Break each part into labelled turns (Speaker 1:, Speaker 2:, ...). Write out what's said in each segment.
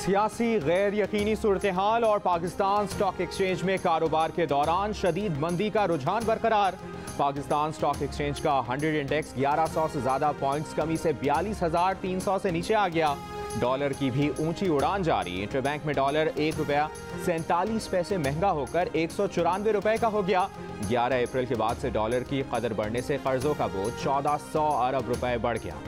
Speaker 1: सियासी गैर यकीनी सूरत हाल और पाकिस्तान स्टॉक एक्सचेंज में कारोबार के दौरान शदीद मंदी का रुझान बरकरार। पाकिस्तान स्टॉक एक्सचेंज का 100 इंडेक्स 1100 से ज्यादा पॉइंट्स कमी से 42,300 से नीचे आ गया। डॉलर की भी ऊंची उड़ान जारी। इंटरबैंक में डॉलर ₹1.47 महंगा होकर 194 रुपए का हो गया। 11 अप्रैल के बाद से डॉलर की कदर बढ़ने से कर्जों का बोझ 1400 अरब रुपए बढ़ गया।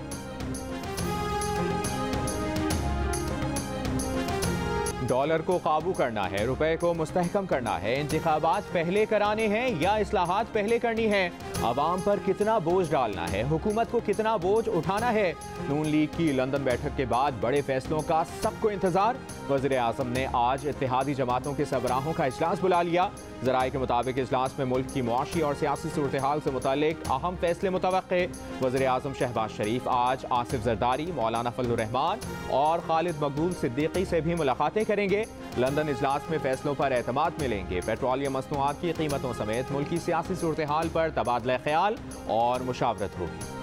Speaker 1: डॉलर को काबू करना है, रुपए को मुस्तहकम करना है, इंतखाबात पहले कराने हैं या इस्लाहात पहले करनी है, अवाम पर कितना बोझ डालना है, हुकूमत को कितना बोझ उठाना है। नून लीग की लंदन बैठक के बाद बड़े फैसलों का सबको इंतजार। वज़ीर आज़म ने आज इत्तेहादी जमातों के सरबराहों का इजलास बुला लिया। ज़राए के मुताबिक इजलास में मुल्क की मुआशी और सियासी सूरत हाल से मुतालिक अहम फैसले मुतवक्के। वज़ीर आज़म शहबाज शरीफ आज आसिफ जरदारी, मौलाना फजलुर रहमान और खालिद मकबूल सिद्दीकी से भी मुलाकातें करेंगे। लंदन इजलास में फैसलों पर एतमाद मिलेंगे। पेट्रोलियम मसनूआत की कीमतों समेत मुल्क की सियासी सूरत हाल पर तबादला ख्याल और मुशावरत होगी।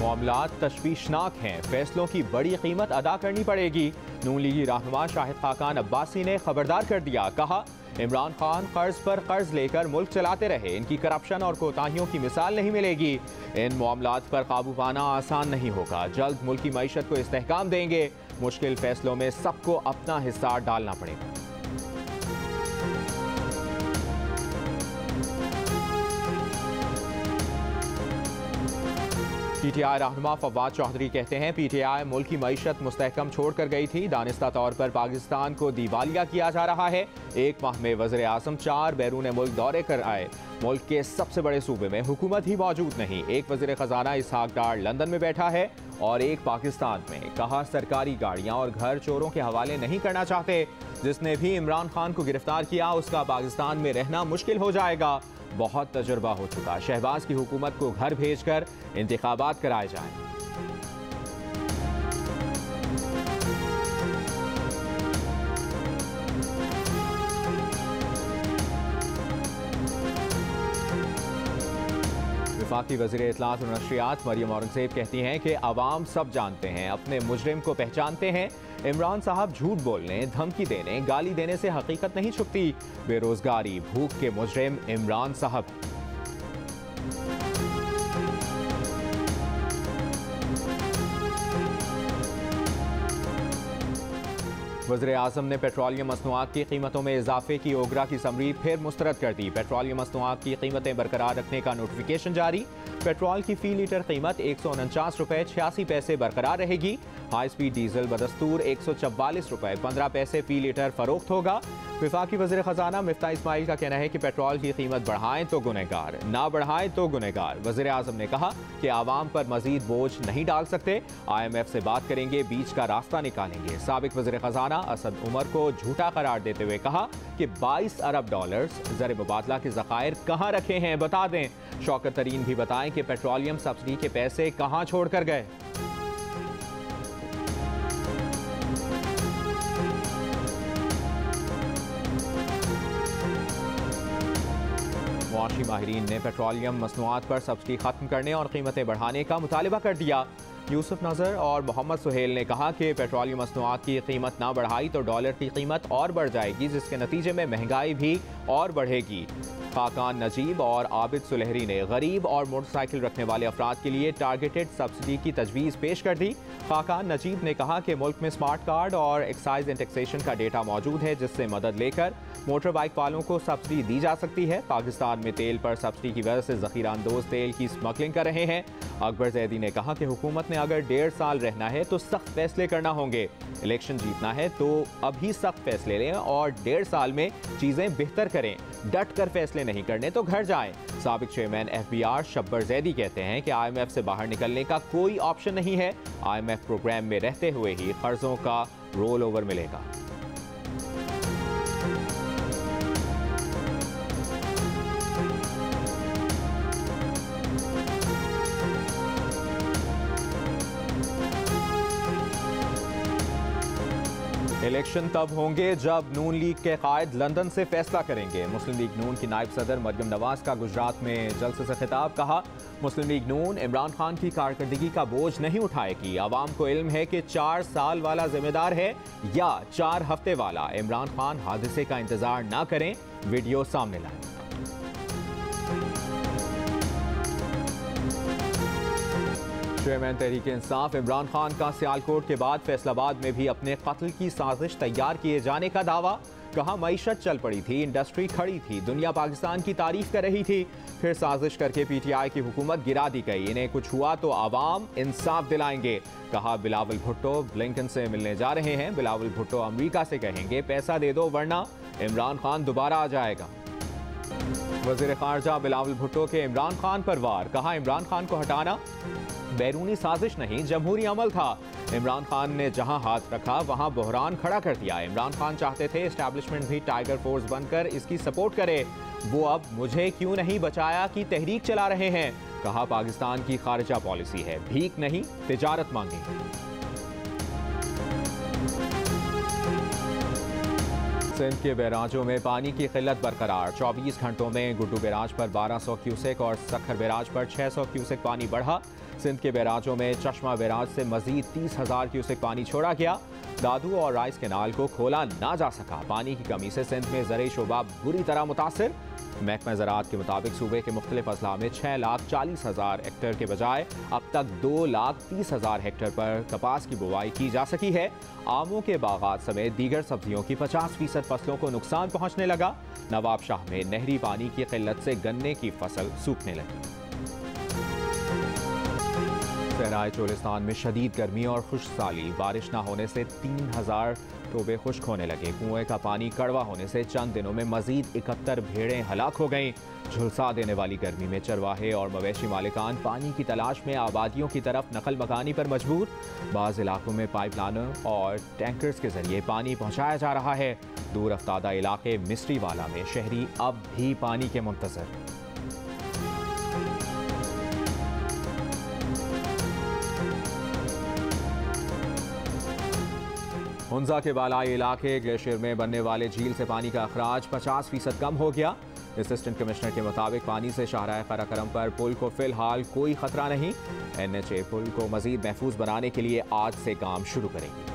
Speaker 1: मामलात तशवीशनाक हैं, फैसलों की बड़ी कीमत अदा करनी पड़ेगी। नून लीगी रहनुमा शाहिद खाकान अब्बासी ने खबरदार कर दिया। कहा, इमरान खान कर्ज पर कर्ज लेकर मुल्क चलाते रहे, इनकी करप्शन और कोताहियों की मिसाल नहीं मिलेगी। इन मामलात पर काबू पाना आसान नहीं होगा। जल्द मुल्क की मईशत को इस्तेहकाम देंगे। मुश्किल फैसलों में सबको अपना हिस्सा डालना पड़ेगा। पीटीआई रहनुमा फवाद चौधरी कहते हैं, पीटीआई मुल्क की मईशत मुस्तहकम छोड़ कर गई थी। दानिस्ता तौर पर पाकिस्तान को दिवालिया किया जा रहा है। एक माह में वज़ीर आज़म 4 बैरून मुल्क दौरे कर आए। मुल्क के सबसे बड़े सूबे में हुकूमत ही मौजूद नहीं। एक वज़ीर ख़जाना इसहाक डार लंदन में बैठा है और एक पाकिस्तान में। कहा, सरकारी गाड़ियाँ और घर चोरों के हवाले नहीं करना चाहते। जिसने भी इमरान खान को गिरफ्तार किया उसका पाकिस्तान में रहना मुश्किल हो जाएगा। बहुत तजुर्बा हो चुका। शहबाज की हुकूमत को घर भेजकर इंतखाबात कराए जाएं। वफाकी वज़ीर इत्तलात और नशरियात मरियम औरंगज़ेब कहती हैं कि अवाम सब जानते हैं, अपने मुजरिम को पहचानते हैं। इमरान साहब झूठ बोलने, धमकी देने, गाली देने से हकीकत नहीं छुपती। बेरोजगारी, भूख के मुजरिम इमरान साहब। वज़ीर आज़म ने पेट्रोलियम मसनूआत की कीमतों में इजाफे की ओगरा की समरी फिर मुस्तरद कर दी। पेट्रोलियम मसनूआत की कीमतें बरकरार रखने का नोटिफिकेशन जारी। पेट्रोल की फी लीटर कीमत 149 रुपये 86 पैसे बरकरार रहेगी। हाई स्पीड डीजल बदस्तूर 144 रुपये 15 पैसे फी लीटर फरोख्त होगा। वफाकी वज़ीर ख़जाना मिफ्ता इस्माइल का कहना है कि पेट्रोल की कीमत बढ़ाएं तो गुनहगार, ना बढ़ाएं तो गुनहगार। वज़ीर आज़म ने कहा कि आवाम पर मजीद बोझ नहीं डाल सकते। IMF से बात करेंगे, बीच का रास्ता निकालेंगे। साबिक वज़ीर ख़जाना असद उमर को झूठा करार देते हुए कहा कि 22 अरब डॉलर्स ज़र मुबादला के ज़खायर कहाँ रखे हैं, बता दें। शौकत तरीन भी बताएं कि पेट्रोलियम सब्सिडी के पैसे कहाँ छोड़ कर गए। मुआशी माहिरीन ने पेट्रोलियम मसनूआत पर सब्सिडी खत्म करने और कीमतें बढ़ाने का मुतालिबा कर दिया। यूसुफ नज़र और मोहम्मद सुहेल ने कहा कि पेट्रोलियम मसनूआत की कीमत ना बढ़ाई तो डॉलर की कीमत और बढ़ जाएगी, जिसके नतीजे में महंगाई भी और बढ़ेगी। खाकान नजीब और आबिद सुलहरी ने गरीब और मोटरसाइकिल रखने वाले अफराद के लिए टारगेटेड सब्सिडी की तजवीज़ पेश कर दी। खाकान नजीब ने कहा कि मुल्क में स्मार्ट कार्ड और एक्साइज एंड टैक्सेशन का डेटा मौजूद है, जिससे मदद लेकर मोटर बाइक वालों को सब्सिडी दी जा सकती है। पाकिस्तान में तेल पर सब्सिडी की वजह से ज़ख़ीरा अंदोज़ तेल की स्मगलिंग कर रहे हैं। अकबर जैदी ने कहा कि हुकूमत ने अगर 1.5 साल रहना है तो सख्त फैसले करना होंगे। इलेक्शन जीतना है तो अभी सख्त फैसले लें और 1.5 साल में चीज़ें बेहतर करें। डट कर फैसले नहीं करने तो घर जाएं। साबिक चेयरमैन FBR शब्बर जैदी कहते हैं कि IMF से बाहर निकलने का कोई ऑप्शन नहीं है। IMF प्रोग्राम में रहते हुए ही कर्जों का रोल ओवर मिलेगा। इलेक्शन तब होंगे जब नून लीग के कायद लंदन से फैसला करेंगे। मुस्लिम लीग नून की नायब सदर मरियम नवाज का गुजरात में जलसे से खिताब। कहा, मुस्लिम लीग नून इमरान खान की कारकर्दगी का बोझ नहीं उठाएगी। आवाम को इल्म है कि 4 साल वाला जिम्मेदार है या 4 हफ्ते वाला। इमरान खान हादसे का इंतजार ना करें, वीडियो सामने लाएं। चेयरमैन तहरीक इंसाफ इमरान खान का सियालकोट के बाद फैसलाबाद में भी अपने कत्ल की साजिश तैयार किए जाने का दावा। कहा, मईशत चल पड़ी थी, इंडस्ट्री खड़ी थी, दुनिया पाकिस्तान की तारीफ कर रही थी, फिर साजिश करके PTI की हुकूमत गिरा दी गई। इन्हें कुछ हुआ तो आवाम इंसाफ दिलाएंगे। कहा, बिलावल भुट्टो ब्लिंकन से मिलने जा रहे हैं। बिलावल भुट्टो अमेरिका से कहेंगे पैसा दे दो वरना इमरान खान दोबारा आ जाएगा। वज़ीर ख़ारजा बिलावल भुट्टो के इमरान खान पर वार। कहा, इमरान खान को हटाना बैरूनी साजिश नहीं, जमहूरी अमल था। इमरान खान ने जहां हाथ रखा वहां बहरान खड़ा कर दिया। इमरान खान चाहते थे एस्टैब्लिशमेंट भी टाइगर फोर्स बनकर इसकी सपोर्ट करे। वो अब मुझे क्यों नहीं बचाया की तहरीक चला रहे हैं। कहा, पाकिस्तान की खारिजा पॉलिसी है, भीख नहीं तिजारत मांगेंगे। सिंध के बैराजों में पानी की किल्लत बरकरार। 24 घंटों में गुड्डू बैराज पर 1200 क्यूसेक और सखर बैराज पर 600 क्यूसेक पानी बढ़ा। सिंध के बैराजों में चश्मा बैराज से मजीद 30,000 क्यूसेक पानी छोड़ा गया। दादू और राइस कैनाल को खोला ना जा सका। पानी की कमी से सिंध में ज़राई शोबा बुरी तरह मुतासिर। महकमा ज़राअत के मुताबिक सूबे के मुख्तलिफ अजला में 6,40,000 हेक्टेयर के बजाय अब तक 2,30,000 हेक्टेयर पर कपास की बुवाई की जा सकी है। आमों के बागात समेत दीगर सब्जियों की 50% फसलों को नुकसान पहुँचने लगा। नवाब शाह में नहरी पानी की किल्लत से गन्ने की फसल सूखने लगी। सहराए चोलिस्तान में शदीद गर्मी और खुश्कसाली। बारिश न होने से 3,000 टोबे खुश्क होने लगे। कुएं का पानी कड़वा होने से चंद दिनों में मजीद 71 भेड़ें हलाक हो गईं। झुलसा देने वाली गर्मी में चरवाहे और मवेशी मालिकान पानी की तलाश में आबादियों की तरफ नकल मकानी पर मजबूर। बाज़ इलाकों में पाइपलाइनों और टैंकर्स के जरिए पानी पहुँचाया जा रहा है। दूर अफ्तादा इलाके मिस्ट्री वाला में शहरी अब भी पानी के मुंतज़र। हुंजा के बालाई इलाके ग्लेशियर में बनने वाले झील से पानी का अखराज 50% कम हो गया। असिस्टेंट कमिश्नर के मुताबिक पानी से शाहराह कराकरम पर पुल को फिलहाल कोई खतरा नहीं। NHA पुल को मजीद महफूज बनाने के लिए आज से काम शुरू करेगी।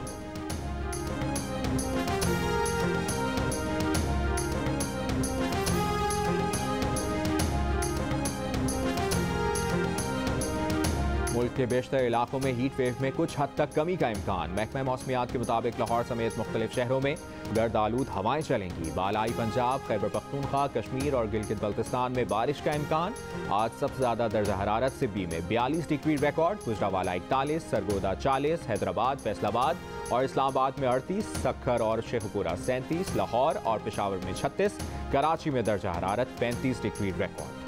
Speaker 1: मुल्क के बेशतर इलाकों में हीट वेव में कुछ हद तक कमी का इम्कान। महकमा मौसमियात के मुताबिक लाहौर समेत मुख्तलिफ शहरों में गर्द आलूद हवाएं चलेंगी। बालाई पंजाब, खैबर पख्तूनख्वा, कश्मीर और गिलगित बल्तिस्तान में बारिश का इम्कान। आज सबसे ज़्यादा दर्जा हरारत सिब्बी में 42 डिग्री रिकॉर्ड, गुजरावाला 41, सरगोदा 40, हैदराबाद, फैसलाबाद और इस्लामाबाद में 38, सक्खर और शेखपुरा 37, लाहौर और पेशावर में 36, कराची में दर्जा हरारत 35 डिग्री रिकॉर्ड।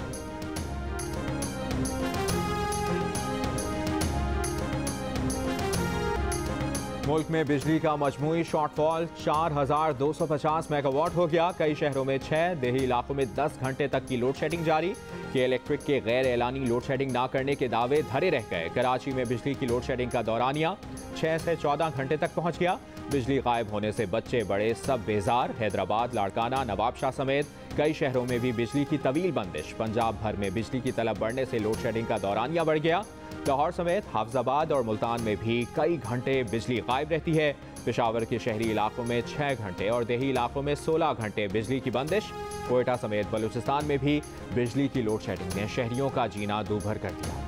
Speaker 1: मुल्क में बिजली का मजमूई शॉर्टफॉल 4,250 मेगावाट हो गया। कई शहरों में 6, देही इलाकों में 10 घंटे तक की लोड शेडिंग जारी। के इलेक्ट्रिक के गैर एलानी लोड शेडिंग ना करने के दावे धरे रह गए। कराची में बिजली की लोड शेडिंग का दौरानिया 6 से 14 घंटे तक पहुंच गया। बिजली गायब होने से बच्चे बड़े सब बेजार। हैदराबाद, लाड़काना, नवाबशाह समेत कई शहरों में भी बिजली की तवील बंदिश। पंजाब भर में बिजली की तलब बढ़ने से लोड शेडिंग का दौरानिया बढ़ गया। लाहौर समेत हाफजाबाद और मुल्तान में भी कई घंटे बिजली गायब रहती है। पेशावर के शहरी इलाकों में 6 घंटे और देही इलाकों में 16 घंटे बिजली की बंदिश। कोयटा समेत बलूचिस्तान में भी बिजली की लोड शेडिंग ने शहरियों का जीना दूभर कर दिया।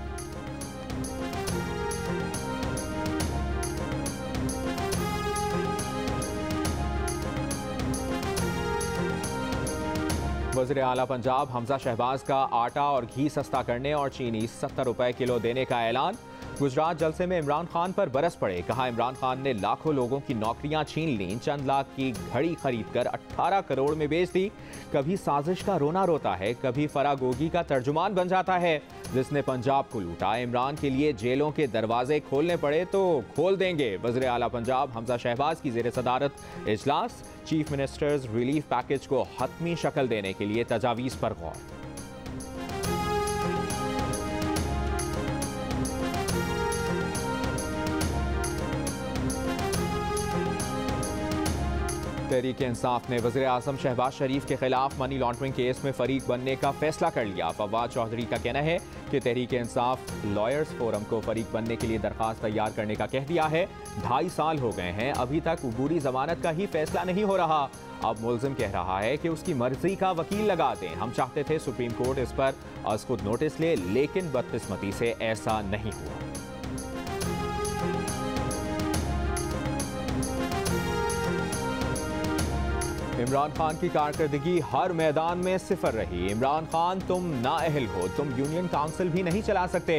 Speaker 1: वज़ीर आला पंजाब हमजा शहबाज का आटा और घी सस्ता करने और चीनी 70 रुपए किलो देने का ऐलान। गुजरात जलसे में इमरान खान पर बरस पड़े। कहा, इमरान खान ने लाखों लोगों की नौकरियां छीन लीं, चंद लाख की घड़ी खरीदकर 18 करोड़ में बेच दी। कभी साजिश का रोना रोता है, कभी फरागोगी का तर्जुमान बन जाता है। जिसने पंजाब को लूटा, इमरान के लिए जेलों के दरवाजे खोलने पड़े तो खोल देंगे। वज़ीर आला पंजाब हमजा शहबाज की ज़ेर सदारत इजलास। चीफ मिनिस्टर्स रिलीफ पैकेज को हतमी शक्ल देने के लिए तजावीज़ पर गौर। तहरीक इंसाफ ने वज़ीर आज़म शहबाज शरीफ के खिलाफ मनी लॉन्ड्रिंग केस में फरीक बनने का फैसला कर लिया। फवाद चौधरी का कहना है कि तहरीक इंसाफ लॉयर्स फोरम को फरीक बनने के लिए दरख्वास्त तैयार करने का कह दिया है। 2.5 साल हो गए हैं, अभी तक अबूरी जमानत का ही फैसला नहीं हो रहा। अब मुल्जिम कह रहा है कि उसकी मर्जी का वकील लगा दें। हम चाहते थे सुप्रीम कोर्ट इस पर आज खुद नोटिस ले, लेकिन बदकिस्मती से ऐसा नहीं हुआ। इमरान खान की कारकर्दगी हर मैदान में सिफर रही। इमरान खान, तुम नाअहल हो, तुम यूनियन काउंसिल भी नहीं चला सकते।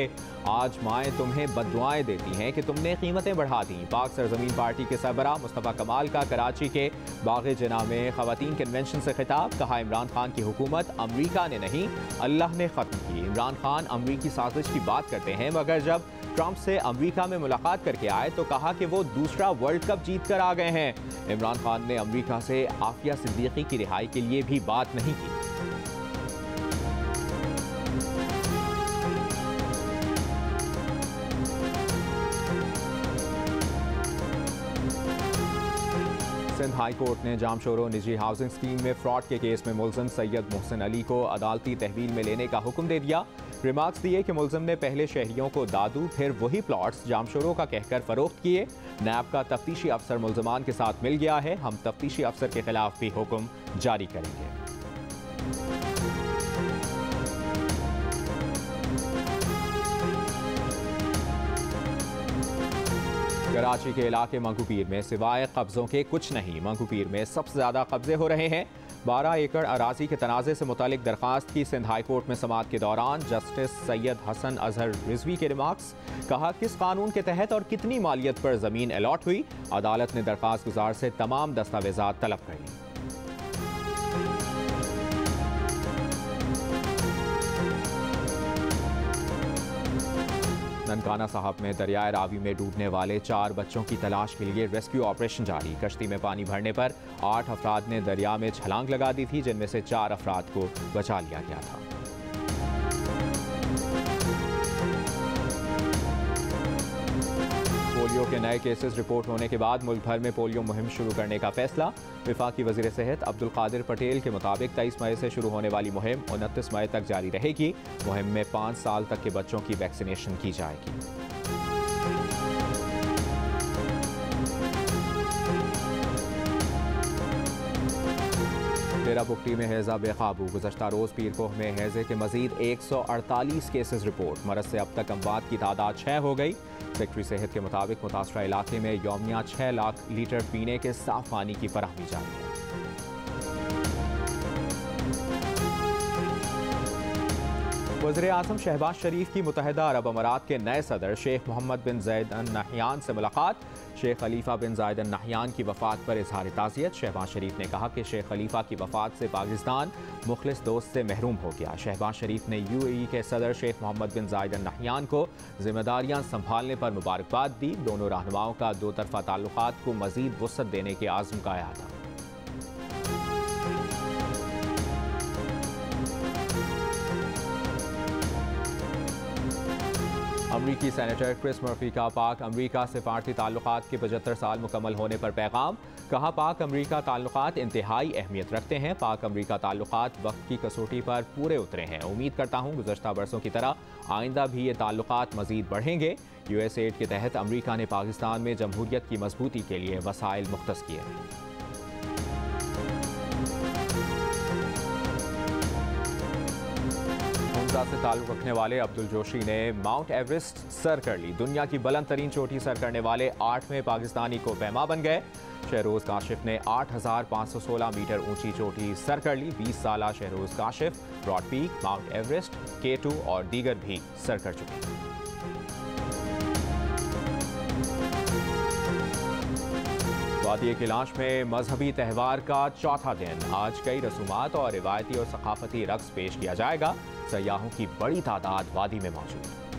Speaker 1: आज माएँ तुम्हें बद्दुआएं देती हैं कि तुमने कीमतें बढ़ा दी। पाक सरजमीन पार्टी के सरबराह मुस्तफ़ा कमाल का कराची के बाग़ जिना में ख़वातीन कन्वेंशन से खिताब। कहा, इमरान खान की हुकूमत अमरीका ने नहीं, अल्लाह ने ख़त्म की। इमरान खान अमरीकी साजिश की बात करते हैं, मगर जब ट्रंप से अमरीका में मुलाकात करके आए तो कहा कि वो दूसरा वर्ल्ड कप जीत कर आ गए हैं। इमरान खान ने अमरीका से आफिया सिद्दीकी की रिहाई के लिए भी बात नहीं की। सिंध हाई कोर्ट ने जामशोरो निजी हाउसिंग स्कीम में फ्रॉड के केस में मुल्जिम सैयद मोहसिन अली को अदालती तहवील में लेने का हुक्म दे दिया। रिमार्क्स दिए कि मुल्जिम ने पहले शहरियों को दादू, फिर वही प्लॉट्स जामशोरों का कहकर फरोख्त किए। नैब का तफ्तीशी अफसर मुल्जिमान के साथ मिल गया है। हम तफ्तीशी अफसर के खिलाफ भी हुक्म जारी करेंगे। कराची के इलाके मंगूपीर में सिवाय कब्जों के कुछ नहीं। मंगूपीर में सबसे ज्यादा कब्जे हो रहे हैं। 12 एकड़ अराजी के तनाज़े से मुतालिक दरख्वास्त की सिंध हाई कोर्ट में समाअत के दौरान जस्टिस सैयद हसन अजहर रिजवी के रिमार्क्स। कहा, किस कानून के तहत और कितनी मालियत पर जमीन अलॉट हुई। अदालत ने दरख्वास्त गुजार से तमाम दस्तावेजात तलब कर ली। ननकाना साहब में दरियाए रावी में डूबने वाले 4 बच्चों की तलाश के लिए रेस्क्यू ऑपरेशन जारी। कश्ती में पानी भरने पर 8 अफराद ने दरिया में छलांग लगा दी थी, जिनमें से 4 अफराद को बचा लिया गया था। पोलियो के नए केसेस रिपोर्ट होने के बाद मुल्क भर में पोलियो मुहिम शुरू करने का फैसला। वफाकी वज़ीर सेहत अब्दुल कादिर पटेल के मुताबिक 23 मई से शुरू होने वाली मुहिम 29 मई तक जारी रहेगी। मुहिम में 5 साल तक के बच्चों की वैक्सीनेशन की जाएगी। डेरा बुगटी में हैज़ा बेकाबू। गुज़श्ता रोज़ पीरकोह में हैज़े के मजीद 148 केसेस रिपोर्ट। मरज़ से अब तक अमवात की तादाद 6 हो गई। सेक्रेटरी सेहत के मुताबिक मुतासरा इलाके में यौमिया 6 लाख लीटर पीने के साफ पानी की फराहमी जारी है। वज़ीर आज़म शहबाज शरीफ की मुत्तहिदा अरब अमारात के नए सदर शेख मोहम्मद बिन ज़ायद अल नहयान से मुलाकात। शेख खलीफा बिन ज़ायद अल नहयान की वफ़ात पर इज़हार ताज़ियत। शहबाज शरीफ ने कहा कि शेख खलीफा की वफ़ात से पाकिस्तान मुखलिस दोस्त से महरूम हो गया। शहबाज शरीफ ने UAE के सदर शेख मोहम्मद बिन ज़ायद अल नहयान को जिम्मेदारियां संभालने पर मुबारकबाद दी। दोनों रहनुमाओं का दो तरफ़ा ताल्लुकात को मज़ीद वुसअत देने के आज़म का अयादा। अमरीकी सेनेटर क्रिस मर्फी का पाक अमरीका सिफारती ताल्लुकात के 75 साल मुकम्मल होने पर पैगाम। कहा, पाक अमरीका ताल्लुकात इंतहाई अहमियत रखते हैं। पाक अमरीका ताल्लुकात वक्त की कसौटी पर पूरे उतरे हैं। उम्मीद करता हूँ गुज़श्ता बरसों की तरह आइंदा भी ये ताल्लुकात मज़ीद बढ़ेंगे। USAID के तहत अमरीका ने पाकिस्तान में जमहूरियत की मजबूती के लिए वसाइल मुख्तस किए। से ताल्लुक़ रखने वाले अब्दुल जोशी ने माउंट एवरेस्ट सर कर ली। दुनिया की बुलंद तरीन चोटी सर करने वाले 8वें पाकिस्तानी को पैमा बन गए। शहरोज़ काशिफ ने 8516 मीटर ऊंची चोटी सर कर ली। 20 साला Shahroz Kashif Broad Peak, Mount Everest, K2 और दीगर भी सर कर चुके हैं। वादी कैलाश में मजहबी त्यौहार का चौथा दिन। आज कई रसूमात और रिवायती और सकाफती रक्स पेश किया जाएगा। सयाहों की बड़ी तादाद वादी में मौजूद।